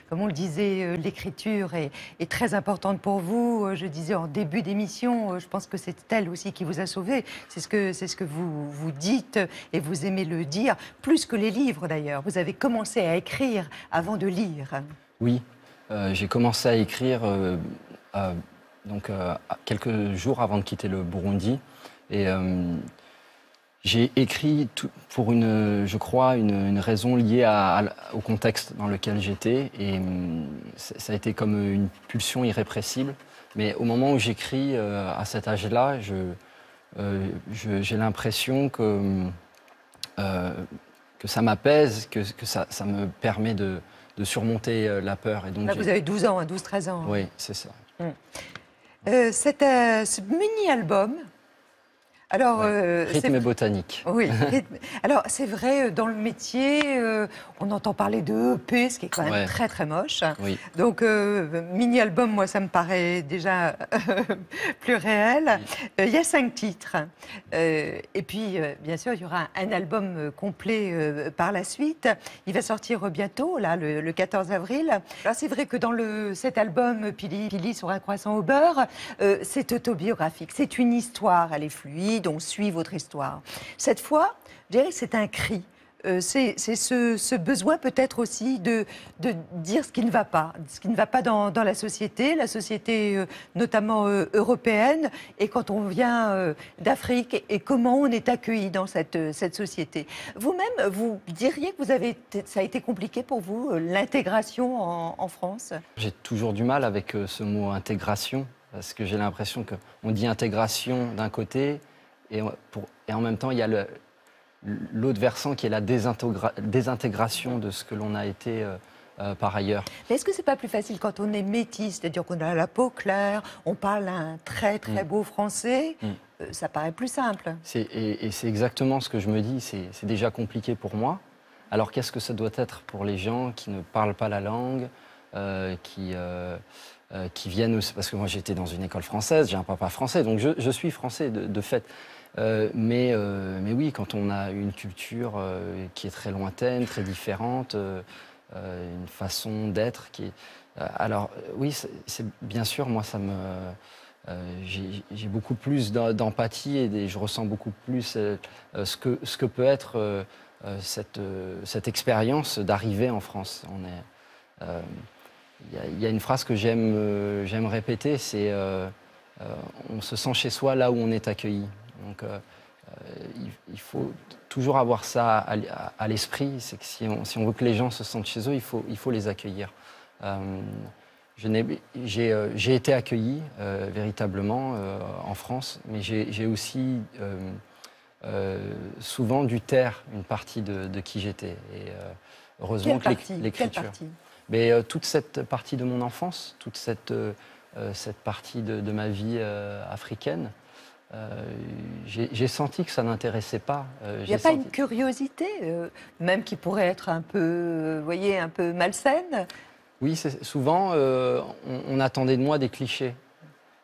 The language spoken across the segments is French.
comme on le disait, l'écriture est très importante pour vous. Je disais en début d'émission, je pense que c'est elle aussi qui vous a sauvé. C'est ce que vous dites et vous aimez le dire, plus que les livres d'ailleurs. Vous avez commencé à écrire avant de lire. Oui, j'ai commencé à écrire quelques jours avant de quitter le Burundi. Et j'ai écrit pour je crois, une raison liée au contexte dans lequel j'étais. Et ça a été comme une pulsion irrépressible. Mais au moment où j'écris, à cet âge-là, j'ai l'impression que ça m'apaise, que ça me permet de surmonter la peur. Et donc là, vous avez 12 ans, 12-13 ans. Oui, c'est ça. Ce mini-album, alors, rythme et botanique. Oui. Alors, c'est vrai, dans le métier, on entend parler de EP, ce qui est quand même très, très moche. Oui. Donc, mini-album, moi, ça me paraît déjà plus réel. Il y a 5 titres. Et puis, bien sûr, il y aura un album complet par la suite. Il va sortir bientôt, là, le 14 avril. Alors, c'est vrai que dans cet album, Pili sur un croissant au beurre, c'est autobiographique. C'est une histoire, elle est fluide. On suit votre histoire. Cette fois, je dirais que c'est un cri. C'est ce besoin peut-être aussi de dire ce qui ne va pas dans la société notamment européenne, et quand on vient d'Afrique, et comment on est accueilli dans cette société. Vous-même, vous diriez que ça a été compliqué pour vous, l'intégration en France? J'ai toujours du mal avec ce mot intégration, parce que j'ai l'impression qu'on dit intégration d'un côté, et en même temps, il y a l'autre versant qui est la désintégration de ce que l'on a été par ailleurs. Mais est-ce que c'est pas plus facile quand on est métis, c'est-à-dire qu'on a la peau claire, on parle un très très beau français, ça paraît plus simple. Et c'est exactement ce que je me dis, c'est déjà compliqué pour moi. Alors qu'est-ce que ça doit être pour les gens qui ne parlent pas la langue, qui viennent aussi, parce que moi j'étais dans une école française, j'ai un papa français, donc je suis français de fait. Mais oui, quand on a une culture qui est très lointaine, très différente, une façon d'être qui est... alors oui, c'est bien sûr, moi ça me... j'ai beaucoup plus d'empathie et je ressens beaucoup plus ce que peut être cette expérience d'arriver en France. Il y a une phrase que j'aime répéter, c'est on se sent chez soi là où on est accueilli. Donc il faut toujours avoir ça à l'esprit, c'est que si on veut que les gens se sentent chez eux, il faut les accueillir. J'ai été accueilli véritablement en France, mais j'ai aussi souvent dû taire une partie de qui j'étais. Et heureusement que l'écriture. Mais toute cette partie de mon enfance, toute cette partie de ma vie africaine, j'ai senti que ça n'intéressait pas. Il n'y a pas une curiosité, même qui pourrait être un peu, voyez, un peu malsaine? Oui, souvent, on attendait de moi des clichés.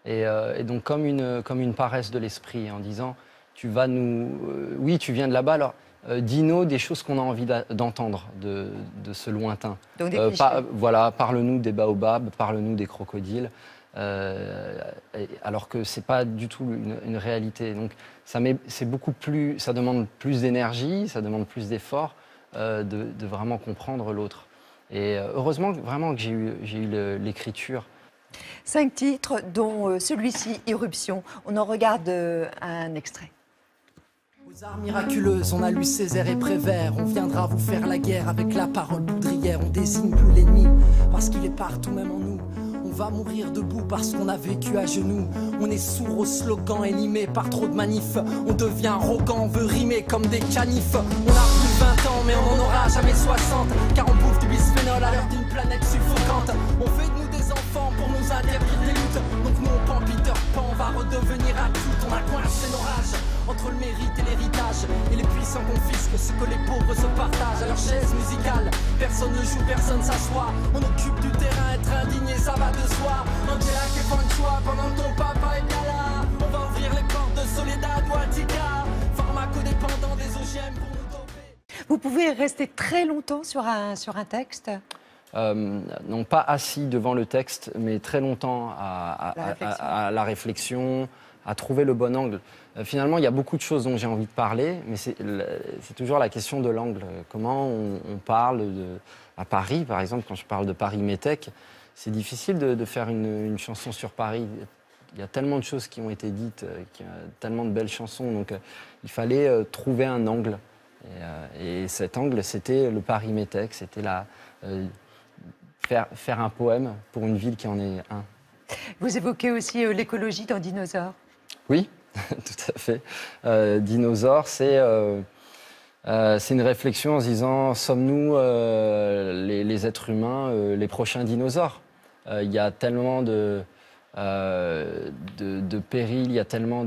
Et donc, comme une paresse de l'esprit, en disant, oui, tu viens de là-bas, alors dis-nous des choses qu'on a envie d'entendre de ce lointain. Donc des clichés. Voilà, parle-nous des baobabs, parle-nous des crocodiles. Alors que c'est pas du tout une réalité. Donc c'est beaucoup plus, ça demande plus d'énergie, ça demande plus d'efforts de vraiment comprendre l'autre. Et heureusement vraiment que j'ai eu l'écriture. 5 titres, dont celui-ci, Irruption. On en regarde un extrait. Aux arts miraculeuses, on a lu Césaire et Prévert. On viendra vous faire la guerre avec la parole poudrière. On désigne plus l'ennemi parce qu'il est partout, même en nous. On va mourir debout parce qu'on a vécu à genoux. On est sourd aux slogans élimés par trop de manifs. On devient arrogant, on veut rimer comme des canifs. On a plus 20 ans mais on n'en aura jamais 60. Car on bouffe du bisphénol à l'heure d'une planète suffocante. On fait de nous des enfants pour nous interdire des luttes. Donc nous on prend Peter Pan, on va redevenir adultes. On a coincé nos rages entre le mérite et l'héritage. Et les puissants confisquent ce que les pauvres se partagent. À leur chaise musicale, personne ne joue, personne s'assoit. On occupe du terrain, être indigné, ça va de soi. Angela qui prend le choix pendant que ton papa est bien là. On va ouvrir les portes de Soledad ou Attica. Pharmacodépendant des OGM pour nous doper. Vous pouvez rester très longtemps sur un texte? non pas assis devant le texte, mais très longtemps à la réflexion, à trouver le bon angle. Finalement, il y a beaucoup de choses dont j'ai envie de parler, mais c'est toujours la question de l'angle. Comment on parle à Paris, par exemple, quand je parle de Paris Métèque, c'est difficile de faire une chanson sur Paris. Il y a tellement de choses qui ont été dites, tellement de belles chansons, donc il fallait trouver un angle. Et cet angle, c'était le Paris Métèque, c'était faire un poème pour une ville qui en est un. Vous évoquez aussi l'écologie dans Dinosaure. Oui, tout à fait. Dinosaure, c'est une réflexion en se disant, sommes-nous les êtres humains les prochains dinosaures? Il y a tellement de périls, il y a tellement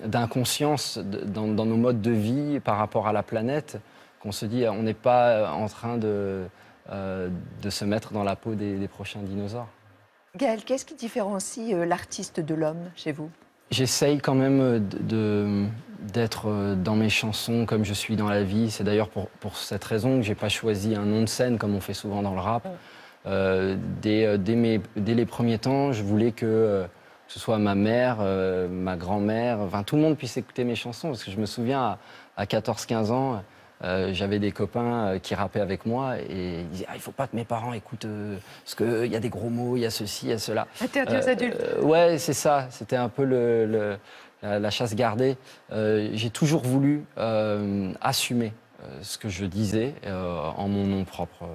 d'inconscience dans nos modes de vie par rapport à la planète qu'on se dit on n'est pas en train de se mettre dans la peau des prochains dinosaures. Gaël, qu'est-ce qui différencie l'artiste de l'homme chez vous? J'essaye quand même d'être dans mes chansons comme je suis dans la vie. C'est d'ailleurs pour cette raison que je n'ai pas choisi un nom de scène comme on fait souvent dans le rap. Dès les premiers temps, je voulais que ce soit ma mère, ma grand-mère, enfin tout le monde puisse écouter mes chansons. Parce que je me souviens, à 14-15 ans, j'avais des copains qui rappaient avec moi et ils disaient il ne faut pas que mes parents écoutent parce qu'il y a des gros mots, il y a ceci, il y a cela. Interdit aux adultes. Ouais, c'est ça. C'était un peu la chasse gardée. J'ai toujours voulu assumer ce que je disais en mon nom propre.